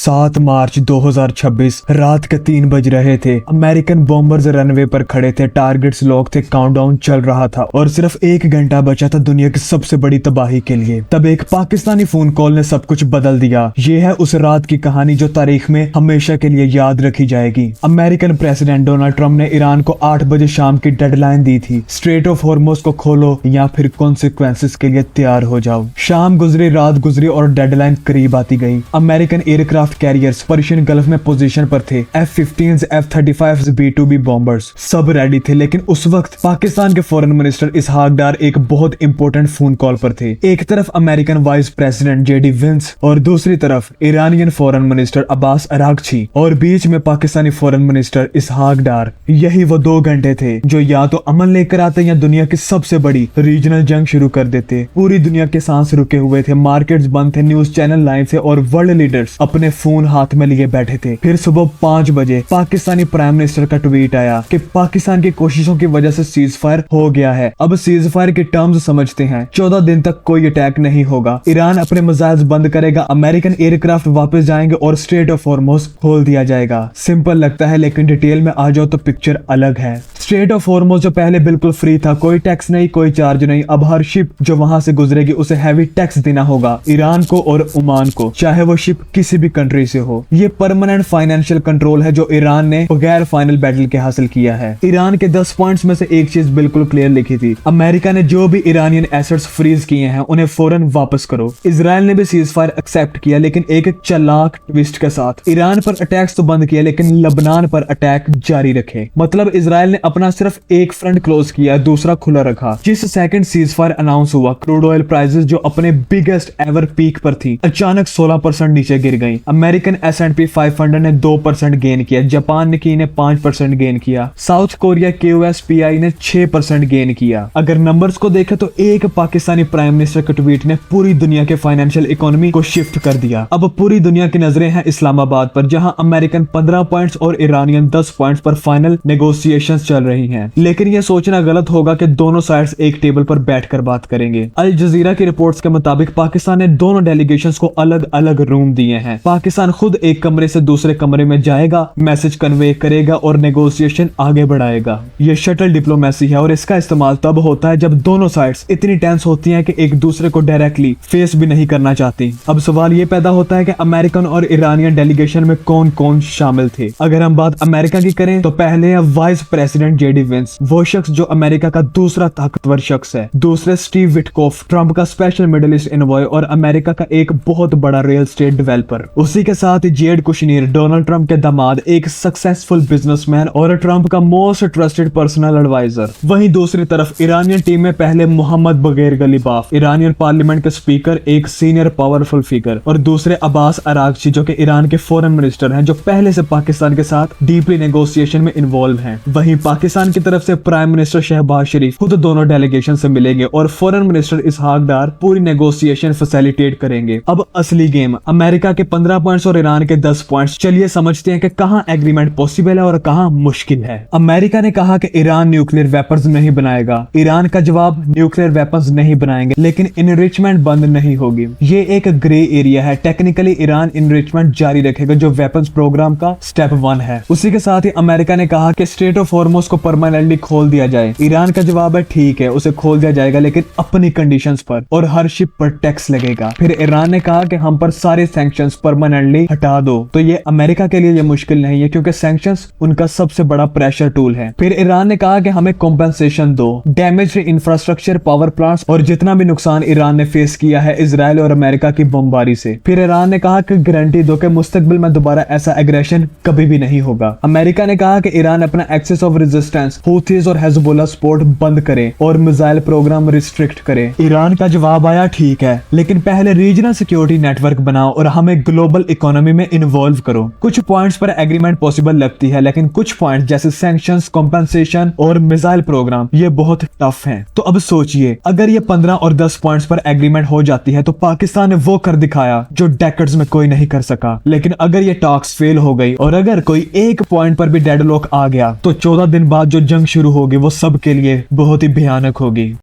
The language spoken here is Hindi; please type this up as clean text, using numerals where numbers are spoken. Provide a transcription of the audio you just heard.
7 मार्च 2026 रात के 3 बज रहे थे। अमेरिकन बॉम्बर्स रनवे पर खड़े थे, टारगेट्स लॉक थे, काउंटडाउन चल रहा था और सिर्फ 1 घंटा बचा था दुनिया की सबसे बड़ी तबाही के लिए। तब एक पाकिस्तानी फोन कॉल ने सब कुछ बदल दिया। ये है उस रात की कहानी जो तारीख में हमेशा के लिए याद रखी जाएगी। अमेरिकन प्रेसिडेंट डोनाल्ड ट्रंप ने ईरान को 8 बजे शाम की डेडलाइन दी थी। स्ट्रेट ऑफ हॉर्मुज़ को खोलो या फिर कॉन्सिक्वेंसेस के लिए तैयार हो जाओ। शाम गुजरी, रात गुजरी और डेडलाइन करीब आती गई। American aircraft carriers Persian gulf में पोजीशन पर थे। F-15s, F-35s, B-2B बॉम्बर्स सब रेडी थे, लेकिन उस वक्त पाकिस्तान के फॉरेन मिनिस्टर इसहाक डार एक बहुत इंपॉर्टेंट फोन कॉल पर थे। एक तरफ American vice president JD Vance और दूसरी तरफ Iranian foreign minister Abbas Araghchi और बीच में पाकिस्तानी फॉरेन मिनिस्टर इसहाक डार। यही वो 2 घंटे थे जो या तो अमन लेकर आते या दुनिया की सबसे बड़ी रीजनल जंग शुरू कर देते। पूरी दुनिया के सांस रुके हुए थे, मार्केट्स बंद थे, न्यूज चैनल लाइन थे और वर्ल्ड लीडर्स अपने फोन हाथ में लिए बैठे थे। फिर सुबह 5 बजे पाकिस्तानी प्राइम मिनिस्टर का ट्वीट आया कि पाकिस्तान की कोशिशों की वजह से सीज फायर हो गया है। अब सीज फायर के टर्म्स समझते हैं। 14 दिन तक कोई अटैक नहीं होगा, ईरान अपने मिसाइल्स बंद करेगा, अमेरिकन एयरक्राफ्ट वापस जाएंगे और स्ट्रेट ऑफ हॉर्मुज़ खोल दिया जाएगा। सिंपल लगता है, लेकिन डिटेल में आ जाओ तो पिक्चर अलग है। स्ट्रेट ऑफ हॉर्मुज़ जो पहले बिल्कुल फ्री था, कोई टैक्स नहीं, कोई चार्ज नहीं, अब हर शिप जो वहां से गुजरेगी उसे हैवी टैक्स देना होगा, ईरान को और ओमान को, चाहे वो शिप किसी भी कंट्री से हो। ये परमानेंट फाइनेंशियल कंट्रोल है जो ईरान ने बगैर फाइनल बैटल के हासिल किया है। ईरान के 10 पॉइंट्स में से एक चीज बिल्कुल क्लियर लिखी थी, अमेरिका ने जो भी ईरानियन एसेट्स फ्रीज किए हैं उन्हें फौरन वापस करो। इजराइल ने भी सीज फायर एक्सेप्ट किया, लेकिन एक चालाक ट्विस्ट के साथ। ईरान पर अटैक्स तो बंद किया, लेकिन लबनान पर अटैक जारी रखे। मतलब इजराइल ने अपना सिर्फ एक फ्रंट क्लोज किया, दूसरा खुला रखा। जिस सेकंड सीज फायर अनाउंस हुआ, क्रूड ऑयल प्राइसेस जो अपने बिगेस्ट एवर पीक पर थी, अचानक 16% नीचे गिर गई। अमेरिकन S&P 500 ने 2% गेन किया, जापान निकी ने 5% गेन किया, साउथ कोरिया QSPI ने 6% गेन किया। अगर नंबर्स को देखें तो एक पाकिस्तानी प्राइम मिनिस्टर के ट्वीट ने पूरी दुनिया के फाइनेंशियल इकोनॉमी को शिफ्ट कर दिया। अब पूरी दुनिया की नजरें हैं इस्लामाबाद पर, जहां अमेरिकन 15 पॉइंट्स और ईरानियन 10 पॉइंट्स पर फाइनल नेगोशिएशंस चल रही हैं। लेकिन यह सोचना गलत होगा कि दोनों साइड्स एक टेबल पर बैठकर बात करेंगे। अल जजीरा की रिपोर्ट्स के मुताबिक पाकिस्तान ने दोनों डेलीगेशंस को अलग अलग रूम दिए हैं। पाकिस्तान खुद एक कमरे से दूसरे कमरे में जाएगा, मैसेज कन्वे करेगा और नेगोशिएशन आगे बढ़ाएगा। ये शटल डिप्लोमेसी है और इसका इस्तेमाल तब होता है जब दोनों साइड्स इतनी टेंस होती हैं कि एक दूसरे को डायरेक्टली फेस भी नहीं करना चाहती। अब सवाल ये पैदा होता है कि अमेरिकन और ईरानियन डेलीगेशन में कौन कौन शामिल थे। अगर हम बात अमेरिका की करें तो पहले है वाइस प्रेसिडेंट JD Vance, वो शख्स जो अमेरिका का दूसरा ताकतवर शख्स है। दूसरे स्टीव विटकॉफ, ट्रंप का स्पेशल मिडिल ईस्ट एनवॉय और अमेरिका का एक बहुत बड़ा रियल एस्टेट डेवलपर। उसी के साथ जेड कुशनीर, डोनाल्ड ट्रंप के दामाद, एक सक्सेसफुल बिजनेसमैन और ट्रंप का मोस्ट ट्रस्टेड पर्सनल एडवाइजर। वहीं दूसरी तरफ ईरानियन टीम में पहले मोहम्मद बगैर गलीबाफ, ईरानियन पार्लियामेंट के स्पीकर, एक सीनियर पावरफुल फिगर, और दूसरे अब्बास अरागची जो कि ईरान के फॉरेन मिनिस्टर हैं, जो पहले से पाकिस्तान के साथ डीपली नेगोशिएशन में इन्वॉल्व हैं। वहीं पाकिस्तान की तरफ से प्राइम मिनिस्टर शहबाज शरीफ खुद दोनों डेलीगेशन से मिलेंगे और फॉरेन मिनिस्टर इसहाक डार पूरी नेगोशिएशन फैसिलिटेट करेंगे। अब असली गेम, अमेरिका के 15 पॉइंट्स और ईरान के 10 पॉइंट्स। चलिए समझते हैं कि कहां एग्रीमेंट पॉसिबल है और कहां मुश्किल है। अमेरिका ने कहा कि ईरान न्यूक्लियर वेपन्स नहीं बनाएगा। ईरान का जवाब, न्यूक्लियर वेपन्स नहीं बनाएंगे, लेकिन इनरिचमेंट बंद नहीं होगी। ये एक ग्रे एरिया है। टेक्निकली ईरान इनरिचमेंट जारी रखेगा, जो वेपन्स प्रोग्राम का स्टेप 1 है। उसी के साथ ही अमेरिका ने कहा कि स्ट्रेट ऑफ हॉर्मुज़ को परमानेंटली खोल दिया जाए। ईरान का जवाब है ठीक है, उसे खोल दिया जाएगा, लेकिन अपनी कंडीशंस पर और हर शिप पर टैक्स लगेगा। फिर ईरान ने कहा कि हम पर सारे सैंक्शंस परमानेंटली हटा दो। तो ये अमेरिका के लिए ये मुश्किल नहीं है, क्योंकि सैंक्शंस उनका सबसे बड़ा प्रेशर टूल है। फिर ईरान ने कहा कि हमें कॉम्पेंसेशन दो, डैमेज इंफ्रास्ट्रक्चर, पावर प्लांट्स और जितना भी नुकसान ईरान ने फेस किया है इजराइल और अमेरिका की बमबारी से। फिर ईरान ने कहा कि गारंटी दो कि मुस्तकबिल में दोबारा ऐसा एग्रेशन कभी भी नहीं होगा। अमेरिका ने कहा कि ईरान अपना एक्सेस ऑफ रेजिस्टेंस, हूथीज और हिजबुल्लाह सपोर्ट बंद करे और मिसाइल प्रोग्राम रिस्ट्रिक्ट करे। ईरान का जवाब आया ठीक है, लेकिन पहले रीजनल सिक्योरिटी नेटवर्क बनाओ और हमें ग्लोबल इकोनॉमी में इन्वॉल्व करो। कुछ पॉइंट्स पर एग्रीमेंट पॉसिबल लगती है, लेकिन कुछ पॉइंट्स जैसे सैंक्शंस, कॉम्पेंसेशन और मिसाइल प्रोग्राम ये बहुत टफ हैं। तो अब सोचिए, अगर ये 15 और 10 पॉइंट्स पर एग्रीमेंट हो जाती है तो पाकिस्तान ने वो कर दिखाया जो डेकेड्स में कोई नहीं कर सका। लेकिन अगर ये टॉक्स फेल हो गई और अगर कोई एक पॉइंट पर भी डेडलॉक आ गया तो 14 दिन बाद जो जंग शुरू होगी वो सबके लिए बहुत ही भयानक होगी।